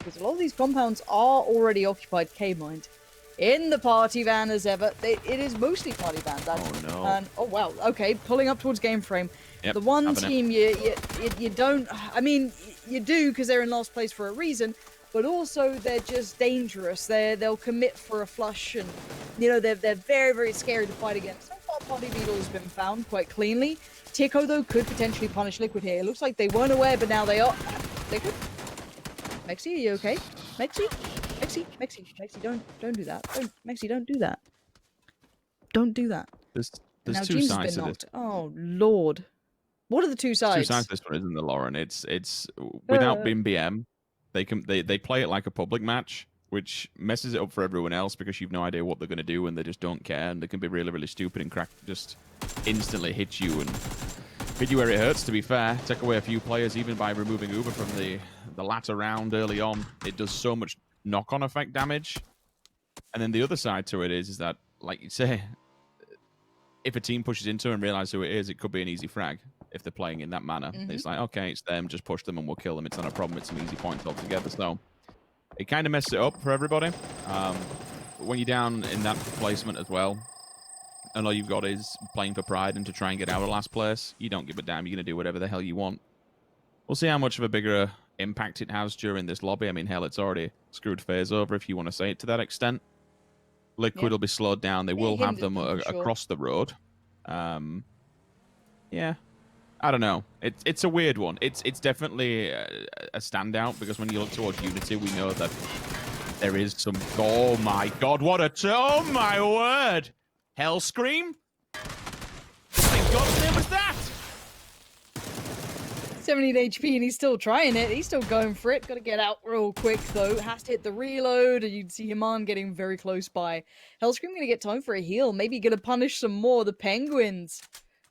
because a lot of these compounds are already occupied. K-Mind in the party van as ever. It is mostly party vans. Oh no. And oh wow, okay, pulling up towards game frame. Yep, the one having team you don't. I mean, you do because they're in last place for a reason. But also they're just dangerous. They'll commit for a flush, and you know they're very, very scary to fight against. So far, Party Beetle has been found quite cleanly. Tico though could potentially punish Liquid here. It looks like they weren't aware, but now they are. Liquid, Mexi, are you okay? Mexi, don't do that. Mexi, don't do that. Don't do that. There's now two James sides has to been this. knocked. Oh lord, what are the two sides? Two sides to this one, isn't there, Lauren? It's without being BM. They play it like a public match, which messes it up for everyone else because you've no idea what they're going to do and they just don't care, and they can be really, really stupid and just instantly hit you and hit you where it hurts, to be fair. Take away a few players even by removing Uber from the latter round early on. It does so much knock-on effect damage. And then the other side to it is that, like you say, if a team pushes into and realize who it is, it could be an easy frag. If they're playing in that manner, it's like, okay, it's them, just push them and we'll kill them. It's not a problem. It's an easy point altogether. So it kind of messes it up for everybody. When you're down in that placement as well, and all you've got is playing for pride and to try and get out of last place, you don't give a damn. You're going to do whatever the hell you want. We'll see how much of a bigger impact it has during this lobby. I mean, hell, it's already screwed FaZe over, if you want to say it to that extent. Liquid will be slowed down. They will have them across the road. Yeah. I don't know. It's a weird one. It's definitely a standout because when you look towards Unity, we know that there is some. Oh my god! What a! Oh my word! Hell scream! What in God's name was that? 17 HP and he's still trying it. He's still going for it. Got to get out real quick though. Has to hit the reload, and you'd see Yaman getting very close by. Hellscream gonna get time for a heal. Maybe gonna punish some more. The Penguins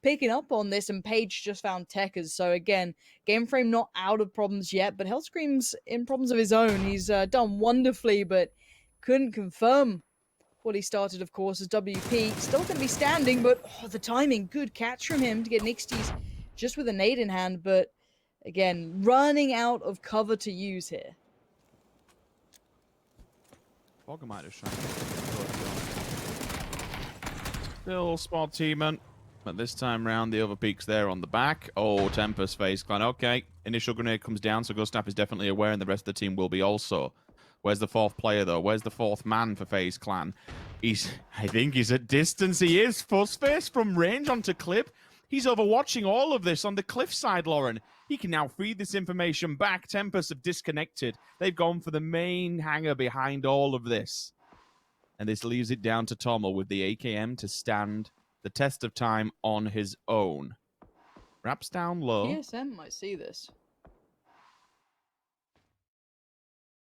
picking up on this, and Page just found Techers. So again, game frame not out of problems yet, but Hellscream's in problems of his own. He's done wonderfully, but couldn't confirm what he started, of course, as WP. Still going to be standing, but the timing, good catch from him to get Nixties just with a nade in hand, but again, running out of cover to use here. Bogger might have tried. Still small teamment. But this time round, the other peak's there on the back. Oh, Tempest FaZe Clan. Okay, initial grenade comes down, so Gustav is definitely aware, and the rest of the team will be also. Where's the fourth player, though? Where's the fourth man for FaZe Clan? I think he's at distance. He is. Fuzzface from range onto clip. He's overwatching all of this on the cliffside, Lauren. He can now feed this information back. Tempest have disconnected. They've gone for the main hangar behind all of this. And this leaves it down to Tommel with the AKM to stand the test of time on his own. Wraps down low. TSM might see this.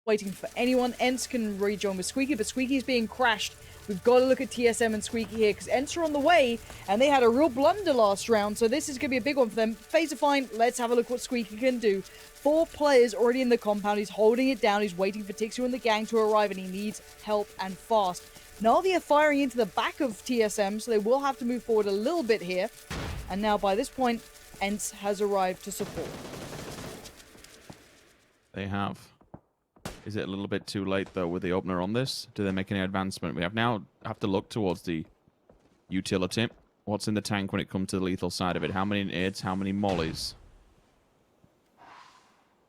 Waiting for anyone. Ents can rejoin with Squeaky, but Squeaky's being crashed. We've got to look at TSM and Squeaky here, because Ents are on the way, and they had a real blunder last round, so this is going to be a big one for them. FaZe are fine. Let's have a look what Squeaky can do. 4 players already in the compound. He's holding it down. He's waiting for Tixu and the gang to arrive, and he needs help and fast. Na'Vi are firing into the back of TSM, so they will have to move forward a little bit here. And now, by this point, Ents has arrived to support. They have. Is it a little bit too late, though, with the opener on this? Do they make any advancement? We now have to look towards the utility. What's in the tank when it comes to the lethal side of it? How many nades? How many mollies?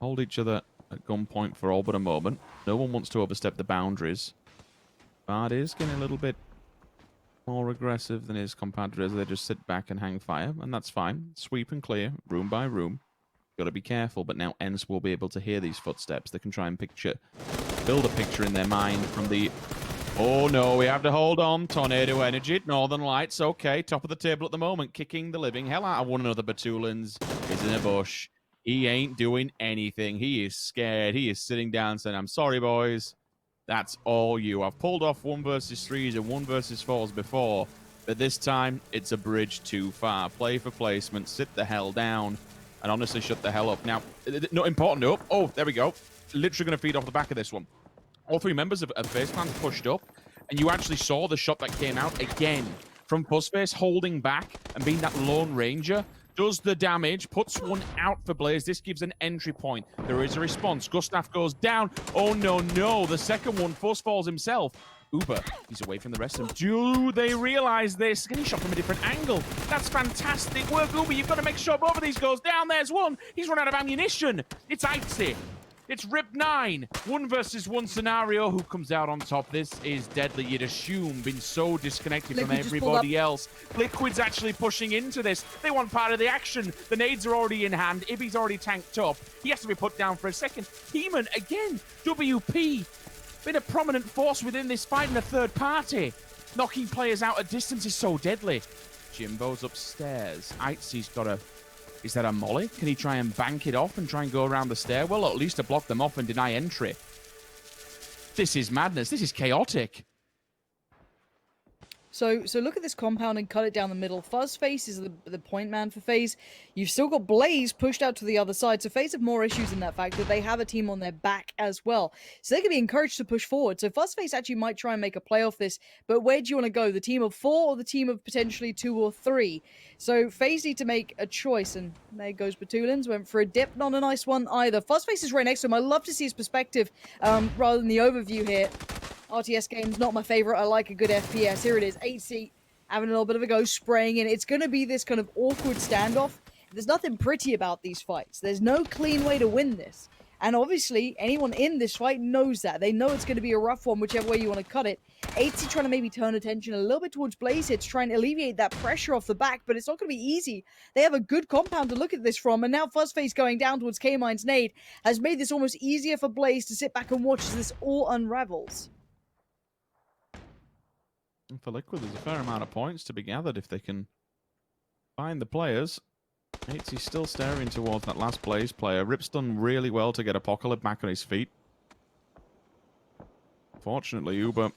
Hold each other at gunpoint for all but a moment. No one wants to overstep the boundaries. Bard is getting a little bit more aggressive than his compadres. They just sit back and hang fire, and that's fine. Sweep and clear, room by room. Got to be careful, but now Ents will be able to hear these footsteps. They can try and build a picture in their mind from the... Oh no, we have to hold on. Tornado Energy, Northern Lights, okay. Top of the table at the moment, kicking the living hell out of one another. Batulins is in a bush. He ain't doing anything. He is scared. He is sitting down saying, I'm sorry, boys. That's all you. I've pulled off 1 versus 3s and 1 versus 4s before, but this time it's a bridge too far. Play for placement, sit the hell down, and honestly shut the hell up. Now, not important up. Oh, there we go. Literally going to feed off the back of this one. All 3 members of FaZe Clan pushed up, and you actually saw the shot that came out again from Fuzzface holding back and being that lone ranger. does the damage, puts one out for Blaze. This gives an entry point. There is a response. Gustav goes down. Oh, no, no. The second one force falls himself. Uber, he's away from the rest of them. Do they realize this? Getting shot from a different angle. That's fantastic work, Uber. You've got to make sure both of these goes down. There's one. He's run out of ammunition. It's Aitzi. It's Rip9. 1 versus 1 scenario. Who comes out on top? This is deadly. You'd assume been so disconnected from everybody else. Liquid's actually pushing into this. They want part of the action. The nades are already in hand. Ibby's already tanked up. He has to be put down for a second. Heeman, again. WP. Been a prominent force within this fight in the third party. Knocking players out at distance is so deadly. Jimbo's upstairs. Aitzi's got a... Is that a molly? Can he try and bank it off and try and go around the stairwell, or at least to block them off and deny entry? This is madness. This is chaotic. So look at this compound and cut it down the middle. Fuzzface is the point man for FaZe. You've still got Blaze pushed out to the other side. So FaZe have more issues in that fact that they have a team on their back as well. So they can be encouraged to push forward. So Fuzzface actually might try and make a play off this. But where do you want to go? The team of 4 or the team of potentially 2 or 3? So FaZe need to make a choice. And there goes Batulins. Went for a dip. Not a nice one either. Fuzzface is right next to him. I love to see his perspective rather than the overview here. RTS games, not my favorite. I like a good FPS. Here it is. 8C having a little bit of a go, spraying in. It's going to be this kind of awkward standoff. There's nothing pretty about these fights. There's no clean way to win this. And obviously, anyone in this fight knows that. They know it's going to be a rough one, whichever way you want to cut it. 8C trying to maybe turn attention a little bit towards Blaze here to try and alleviate that pressure off the back, but it's not going to be easy. They have a good compound to look at this from, and now Fuzzface going down towards K-Mine's nade has made this almost easier for Blaze to sit back and watch as this all unravels. And for Liquid, there's a fair amount of points to be gathered if they can find the players. Aitzi's still staring towards that last Blaze player. Rip's done really well to get Apocalypse back on his feet. Fortunately, Uber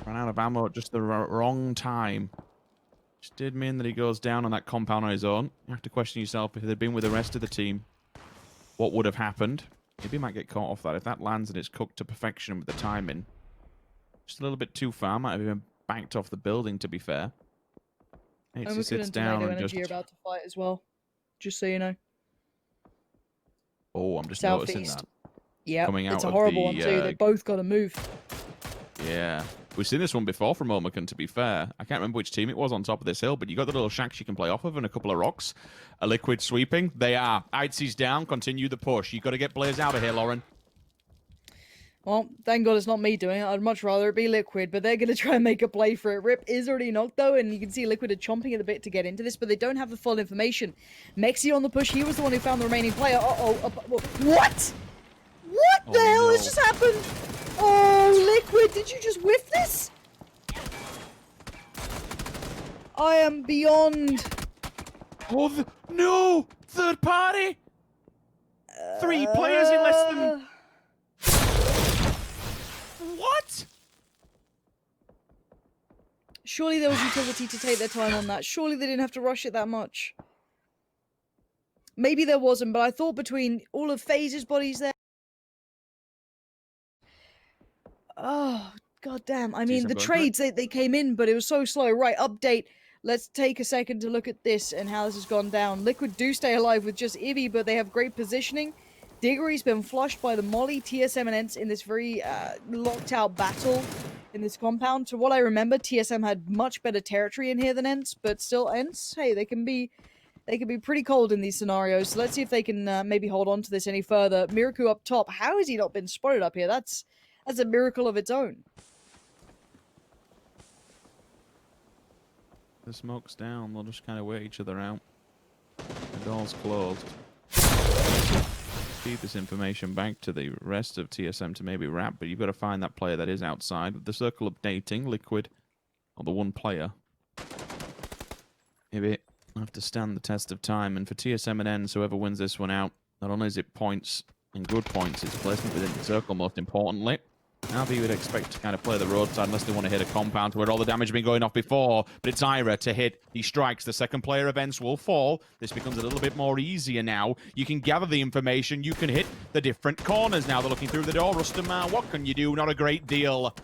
ran out of ammo at just the wrong time. Which did mean that he goes down on that compound on his own. You have to question yourself, if they'd been with the rest of the team, what would have happened? Maybe he might get caught off that. If that lands and it's cooked to perfection with the timing. Just a little bit too far. Might have even banked off the building, to be fair. Aitzi sits down and just... Energy about to fight as well. Just so you know. Oh, I'm just Southeast. noticing that. Yeah, it's a horrible one too. They both got to move. Yeah. We've seen this one before from Omakan, to be fair. I can't remember which team it was on top of this hill, but you got the little shacks you can play off of and a couple of rocks. A Liquid sweeping. They are. Aitzi's down. Continue the push. You got to get Blaze out of here, Lauren. Well, thank God it's not me doing it. I'd much rather it be Liquid, but they're going to try and make a play for it. Rip is already knocked, though, and you can see Liquid are chomping at the bit to get into this, but they don't have the full information. Mexi on the push. He was the one who found the remaining player. What? What the hell has just happened? Oh, Liquid, did you just whiff this? I am beyond... Oh, no! Third party! 3 players in less than... What? Surely there was utility to take their time on that. Surely they didn't have to rush it that much. Maybe there wasn't, but I thought between all of FaZe's bodies there... Oh, goddamn. I mean, the trades, they came in, but it was so slow. Right, update. Let's take a second to look at this and how this has gone down. Liquid do stay alive with just Ibby, but they have great positioning. Diggory's been flushed by the Molly. TSM and Ents in this very locked out battle in this compound. To what I remember, TSM had much better territory in here than Ents, but still Ents, hey, they can be pretty cold in these scenarios. So let's see if they can maybe hold on to this any further. Miraku up top. How has he not been spotted up here? That's a miracle of its own. The smoke's down. They'll just kind of wait each other out. The door's closed. Feed this information back to the rest of TSM to maybe wrap, but you've got to find that player that is outside. The circle updating, Liquid, or the one player. Maybe have to stand the test of time, and for TSM and Ends, whoever wins this one out, not only is it points and good points, it's placement within the circle most importantly. Now you would expect to kind of play the roadside unless they want to hit a compound where all the damage has been going off before. But it's Iroh to hit. He strikes. The second player events will fall. This becomes a little bit more easier now. You can gather the information. You can hit the different corners now. They're looking through the door. Rustamar, what can you do? Not a great deal.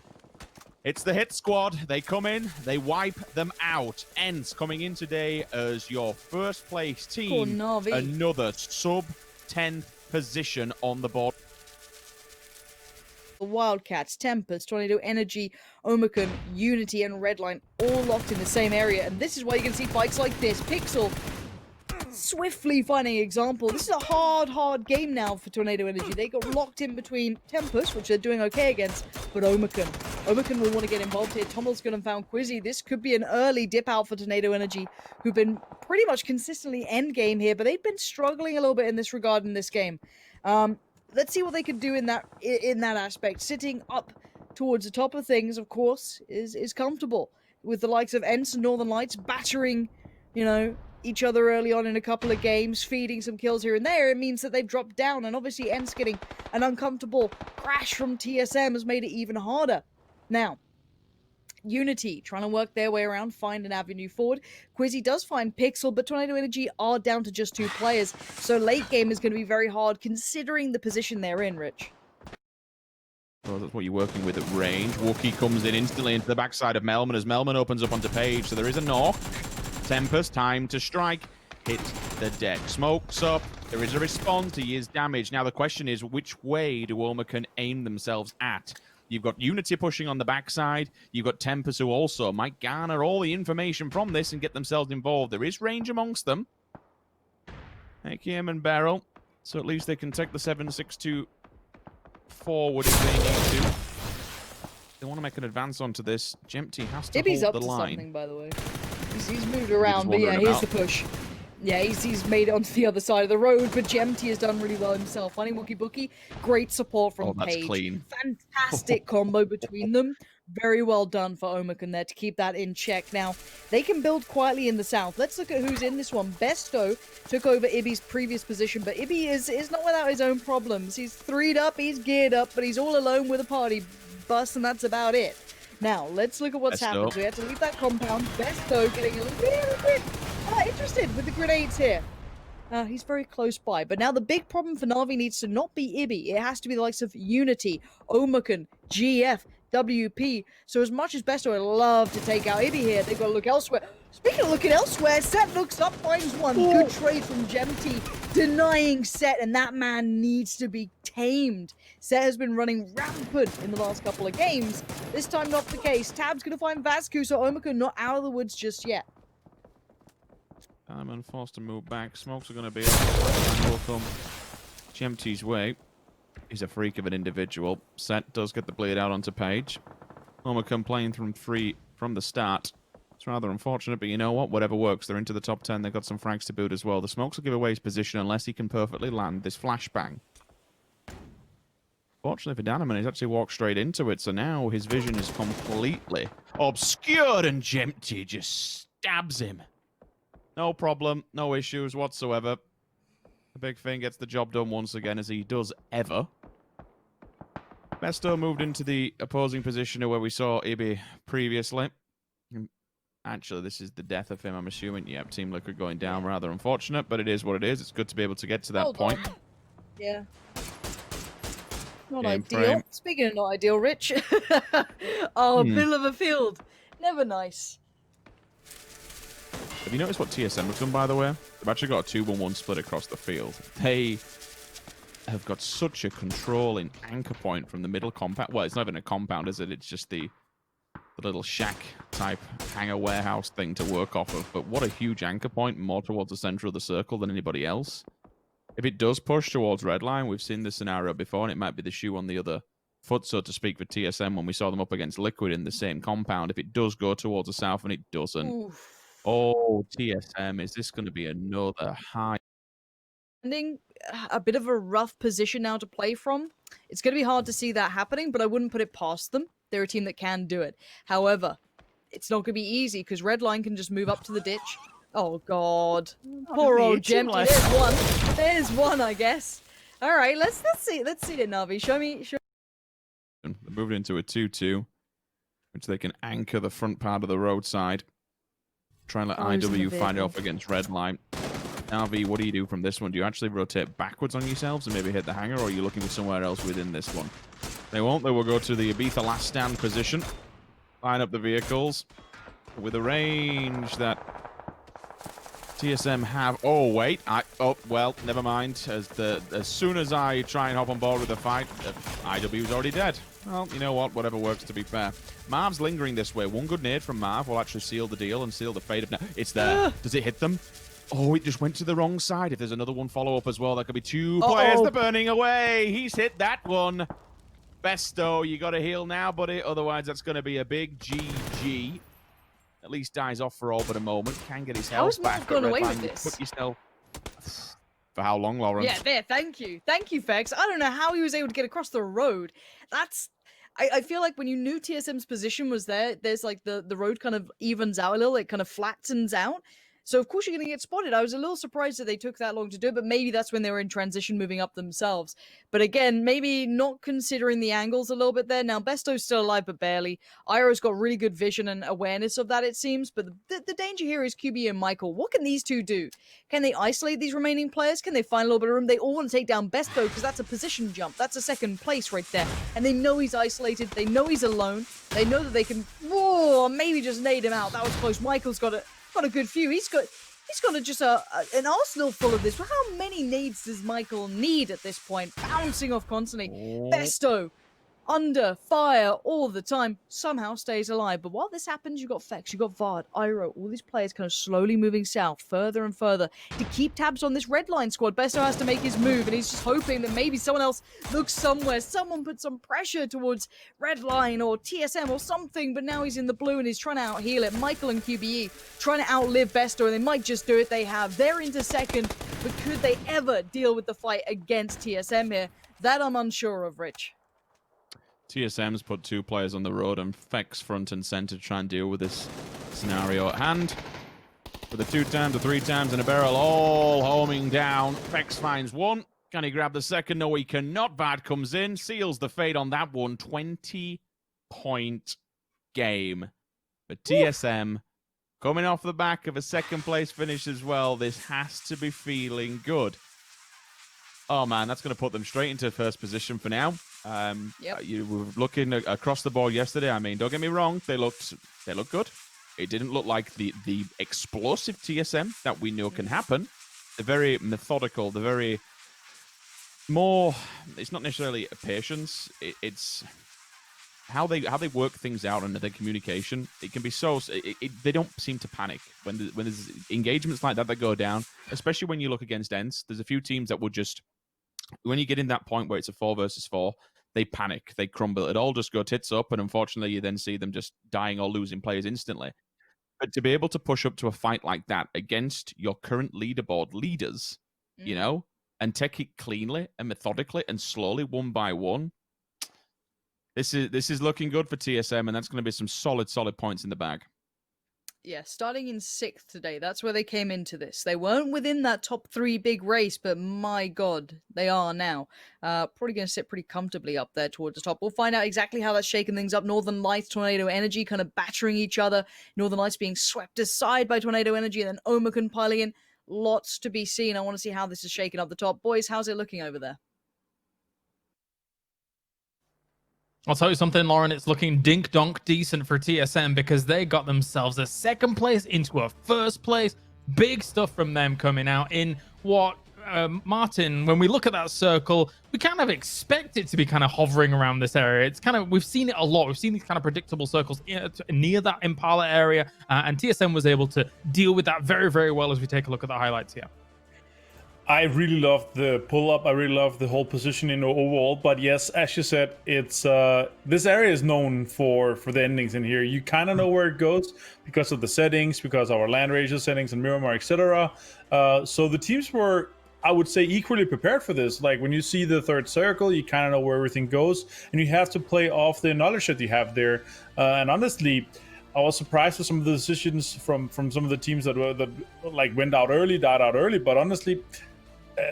It's the hit squad. They come in, they wipe them out. Ents coming in today as your first place team. Navi. Another sub-10th position on the board. The Wildcats, Tempest, Tornado Energy, Omicron, Unity, and Redline all locked in the same area. And this is why you can see fights like this. Pixel swiftly finding example. This is a hard game now for Tornado Energy. They got locked in between Tempest, which they're doing okay against, but Omicron. Omicron will want to get involved here. Tommel's gone and found Quizzy. This could be an early dip out for Tornado Energy, who've been pretty much consistently endgame here, but they've been struggling a little bit in this regard in this game. Let's see what they could do in that aspect. Sitting up towards the top of things, of course, is comfortable with the likes of Ents and Northern Lights battering, each other early on in a couple of games, feeding some kills here and there. It means that they've dropped down, and obviously Ents getting an uncomfortable crash from TSM has made it even harder. Now, Unity trying to work their way around, find an avenue forward. Quizzy does find Pixel, but Tornado Energy are down to just 2 players, so late game is going to be very hard considering the position they're in, Rich. Well, that's what you're working with at range. Wookie comes in instantly into the backside of Melman as Melman opens up onto Page, so there is a knock. Tempest, time to strike. Hit the deck. Smokes up. There is a response. He is damaged. Now the question is, which way do Omicron aim themselves at? You've got Unity pushing on the backside. You've got Tempest, who also might garner all the information from this and get themselves involved. There is range amongst them. AKM and Barrel. So at least they can take the 7-6-2 forward if they need to. They want to make an advance onto this. Jempty has to Ibby's hold up the to line. something, by the way. He's moved around, but yeah, here's the push. Yeah, he's made it onto the other side of the road, but Jempty has done really well himself. Finding Wookie Bookie, great support from that's Page. Clean. Fantastic combo between them. Very well done for Omicron there to keep that in check. Now, they can build quietly in the south. Let's look at who's in this one. Besto took over Ibby's previous position, but Ibby is not without his own problems. He's 3'd up, he's geared up, but he's all alone with a party bus, and that's about it. Now, let's look at what's happened. So we had to leave that compound. Besto getting a little bit interested with the grenades here. He's very close by. But now the big problem for Na'Vi needs to not be Ibby. It has to be the likes of Unity, Omicron, GF, WP. So as much as Besto would love to take out Ibby here, they've got to look elsewhere. Speaking of looking elsewhere, Set looks up, finds one. Ooh. Good trade from Jempty, denying Set, and that man needs to be tamed. Set has been running rampant in the last couple of games. This time not the case. Tab's going to find Vascu, so Omicron not out of the woods just yet. Diamond forced to move back. Smokes are going to be up. Will come Jempty's way. He's a freak of an individual. Set does get the bleed out onto Page. Omicron playing from 3 from the start. It's rather unfortunate, but you know what? Whatever works. They're into the top 10. They've got some frags to boot as well. The Smokes will give away his position unless he can perfectly land this flashbang. Fortunately for Danaman, he's actually walked straight into it, so now his vision is completely obscured, and Jempty just stabs him. No problem, no issues whatsoever. The big thing gets the job done once again, as he does ever. Besto moved into the opposing position where we saw Ibby previously. Actually, this is the death of him, I'm assuming. Yep, Team Liquid going down. Rather unfortunate, but it is what it is. It's good to be able to get to that point. Yeah. Not Game ideal. frame. Speaking of not ideal, Rich. Oh, middle of a field. Never nice. Have you noticed what TSM have done, by the way? They've actually got a 2-1-1 split across the field. They have got such a controlling anchor point from the middle compound. Well, it's not even a compound, is it? It's just the little shack-type hangar warehouse thing to work off of. But what a huge anchor point, more towards the center of the circle than anybody else. If it does push towards Redline, we've seen this scenario before, and it might be the shoe on the other foot, so to speak, for TSM when we saw them up against Liquid in the same compound. If it does go towards the south and it doesn't, Oof. Oh, TSM, is this going to be another high? A bit of a rough position now to play from. It's going to be hard to see that happening, but I wouldn't put it past them. They're a team that can do it. However, it's not going to be easy because Redline can just move up to the ditch. Oh, God. Poor old Jempty. There's one. There's one, I guess. All right, let's see it, Navi. Show me. They're moving into a 2-2, which they can anchor the front part of the roadside. Try and let IW fight it off against Redline. Navi, what do you do from this one? Do you actually rotate backwards on yourselves and maybe hit the hangar, or are you looking for somewhere else within this one? They won't. They will go to the Ibiza last stand position. line up the vehicles with a range that TSM have. Oh wait, well, never mind. As soon as I try and hop on board with the fight, IW is already dead. Well, you know what? Whatever works, to be fair. Marv's lingering this way. One good nade from Marv will actually seal the deal and seal the fate of now. It's there. Does it hit them? Oh, it just went to the wrong side. If there's another one follow-up as well, that could be two players. They're burning away. He's hit that one. Besto, you got to heal now, buddy. Otherwise, that's going to be a big GG. At least dies off for all but a moment. Can get his health back. How's Marv gone away with this? Put yourself... For how long, Lauren? Yeah, there. Thank you, Fex. I don't know how he was able to get across the road. That's. I feel like when you knew TSM's position was there, there's like the road kind of evens out a little. It kind of flattens out. So of course you're going to get spotted. I was a little surprised that they took that long to do it, but maybe that's when they were in transition moving up themselves. But again, maybe not considering the angles a little bit there. Now, Besto's still alive, but barely. Iroh's got really good vision and awareness of that, it seems. But the danger here is QB and Michael. What can these two do? Can they isolate these remaining players? Can they find a little bit of room? They all want to take down Besto because that's a position jump. That's a second place right there. And they know he's isolated. They know he's alone. They know that they can, whoa, maybe just nade him out. That was close. Michael's got a good few. He's got just an arsenal full of this. But how many nades does Michael need at this point? Bouncing off constantly. Besto under fire all the time, somehow stays alive. But while this happens, you've got Fex, you've got Vard, Iroh, all these players kind of slowly moving south, further and further, to keep tabs on this red line squad. Besto has to make his move, and he's just hoping that maybe someone else looks somewhere, someone put some pressure towards red line or TSM or something, but now he's in the blue and he's trying to out-heal it. Michael and QBE trying to outlive Besto, and they might just do it. They have. They're into second, but could they ever deal with the fight against TSM here? That I'm unsure of, Rich. TSM's put two players on the road and Fex front and center to try and deal with this scenario at hand. For the 2 times, the 3 times, and a barrel all homing down. Fex finds one. Can he grab the second? No, he cannot. Bad comes in, seals the fate on that one. 20-point game for TSM. Coming off the back of a second place finish as well. This has to be feeling good. Oh man, that's going to put them straight into first position for now. You were looking across the board yesterday. I mean, don't get me wrong, they looked good. It didn't look like the explosive TSM that we know can happen. They're very methodical. They're very more. It's not necessarily patience. It's how they work things out and their communication. It can be so. They don't seem to panic when there's engagements like that go down. Especially when you look against ENCE. There's a few teams that would just, when you get in that point where it's a 4 versus 4, they panic, they crumble. It all just go tits up, and unfortunately, you then see them just dying or losing players instantly. But to be able to push up to a fight like that against your current leaderboard leaders, you know, and take it cleanly and methodically and slowly, one by one, this is looking good for TSM, and that's going to be some solid points in the bag. Yeah, starting in 6th today. That's where they came into this. They weren't within that top 3 big race, but my God, they are now. Probably going to sit pretty comfortably up there towards the top. We'll find out exactly how that's shaking things up. Northern Lights, Tornado Energy kind of battering each other. Northern Lights being swept aside by Tornado Energy, and then Omicron piling in. Lots to be seen. I want to see how this is shaking up the top. Boys, how's it looking over there? I'll tell you something, Lauren, it's looking dink-donk decent for TSM because they got themselves a 2nd place into a 1st place. Big stuff from them coming out in what, Martin, when we look at that circle, we kind of expect it to be kind of hovering around this area. It's kind of, we've seen it a lot. We've seen these kind of predictable circles near that Impala area, and TSM was able to deal with that very, very well as we take a look at the highlights here. I really love the pull-up. I really love the whole positioning overall. But yes, as you said, it's this area is known for the endings in here. You kind of know where it goes because of the settings, because of our land ratio settings and Miramar, etc. So the teams were, I would say, equally prepared for this. Like when you see the 3rd circle, you kind of know where everything goes, and you have to play off the knowledge that you have there. And honestly, I was surprised with some of the decisions from some of the teams that went out early, died out early. But honestly,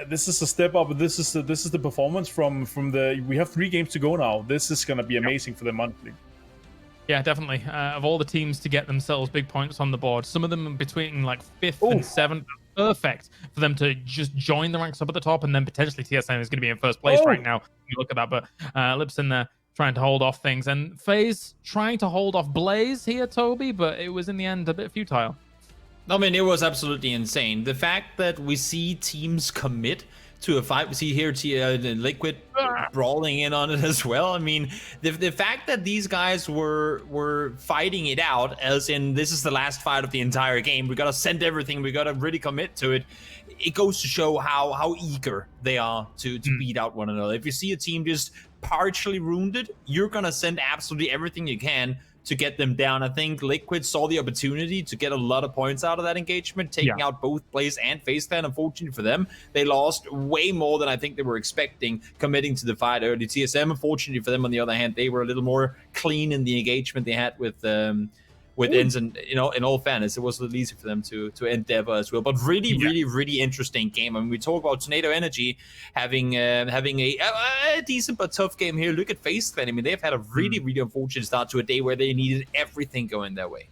this is a step up. This is the performance from the. We have 3 games to go now. This is going to be amazing for them monthly. Yeah, definitely. Of all the teams to get themselves big points on the board, some of them between like 5th and 7th, perfect for them to just join the ranks up at the top, and then potentially TSM is going to be in 1st place right now. You look at that, but Lipson there trying to hold off things. And FaZe trying to hold off Blaze here, Toby, but it was in the end a bit futile. I mean, it was absolutely insane. The fact that we see teams commit to a fight, we see here Liquid brawling in on it as well. I mean, the fact that these guys were fighting it out, as in this is the last fight of the entire game. We gotta send everything. We gotta really commit to it. It goes to show how eager they are to beat out one another. If you see a team just partially wounded, you're gonna send absolutely everything you can to get them down. I think Liquid saw the opportunity to get a lot of points out of that engagement, taking out both Blaze and FaZe Clan. Unfortunately for them, they lost way more than I think they were expecting, committing to the fight early. TSM, unfortunately for them, on the other hand, they were a little more clean in the engagement they had with ends, and in all fairness, it was a little easy for them to endeavor as well. But really interesting game. I mean, we talk about Tornado Energy having a decent but tough game here. Look at FaZe Clan. I mean, they've had a really unfortunate start to a day where they needed everything going their way.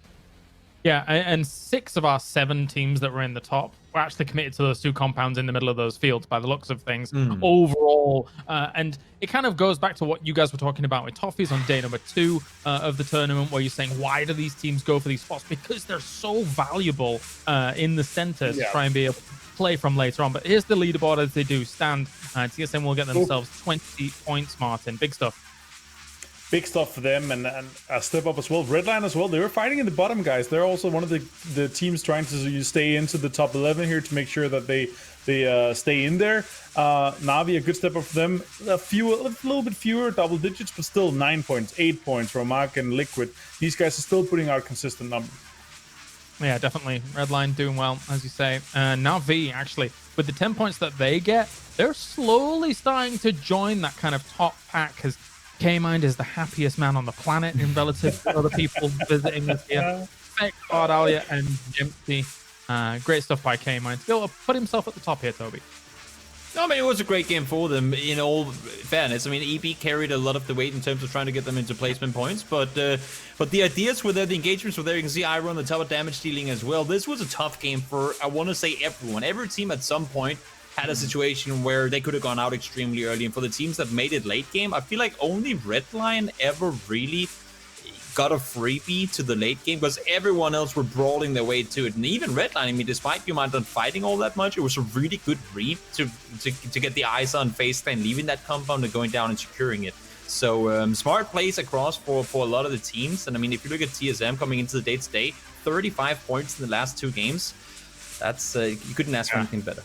Yeah, and 6 of our 7 teams that were in the top were actually committed to those 2 compounds in the middle of those fields by the looks of things overall. And it kind of goes back to what you guys were talking about with Toffees on day number 2 of the tournament, where you're saying, why do these teams go for these spots? Because they're so valuable in the center to try and be able to play from later on. But here's the leaderboard as they do stand. TSM will get themselves 20 points, Martin. Big stuff. Big stuff for them, and a step up as well. Redline as well. They were fighting in the bottom, guys. They're also one of the teams trying to stay into the top 11 here to make sure that they stay in there. Na'Vi, a good step up for them. A little bit fewer double digits, but still 9 points, 8 points from Mark and Liquid. These guys are still putting out consistent numbers. Yeah, definitely. Redline doing well, as you say. Na'Vi, actually, with the 10 points that they get, they're slowly starting to join that kind of top pack, because K-Mind is the happiest man on the planet in relative to other people visiting us here. Ardalia and Empty. Great stuff by K-Mind. Still put himself at the top here, Toby. No, I mean, it was a great game for them, in all fairness. I mean, EB carried a lot of the weight in terms of trying to get them into placement points, but the ideas were there, the engagements were there. You can see Iroh on the top of damage dealing as well. This was a tough game for, I want to say, everyone. Every team at some point had a situation where they could have gone out extremely early, and for the teams that made it late game, I feel like only Redline ever really got a freebie to the late game, because everyone else were brawling their way to it. And even Redline, I mean, despite you might not fighting all that much, it was a really good read to get the eyes on FaZe Clan leaving that compound and going down and securing it. So smart plays across for a lot of the teams. And I mean, if you look at TSM coming into the day today, 35 points in the last 2 games. That's you couldn't ask for anything better.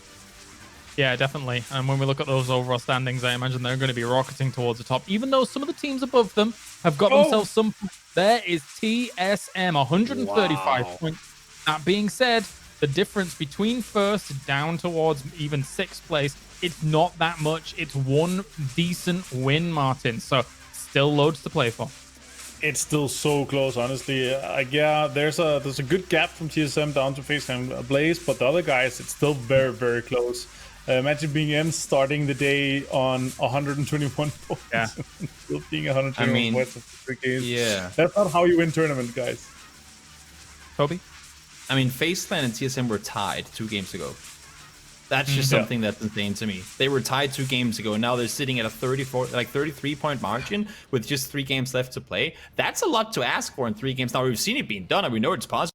Yeah, definitely. And when we look at those overall standings, I imagine they're going to be rocketing towards the top, even though some of the teams above them have got themselves some. There is TSM, 135 points. That being said, the difference between first down towards even 6th place, it's not that much. It's 1 decent win, Martin. So still loads to play for. It's still so close, honestly. Yeah, there's a good gap from TSM down to FaZe Clan Blaze, but the other guys, it's still very close. Imagine being in starting the day on 121 points. Yeah. Still being 121 points after 3 games. Yeah. That's not how you win tournament, guys. Toby? I mean, FaZe Clan and TSM were tied 2 games ago. That's just something that's insane to me. They were tied 2 games ago, and now they're sitting at a 33-point margin with just 3 games left to play. That's a lot to ask for in 3 games. Now, we've seen it being done, and we know it's possible.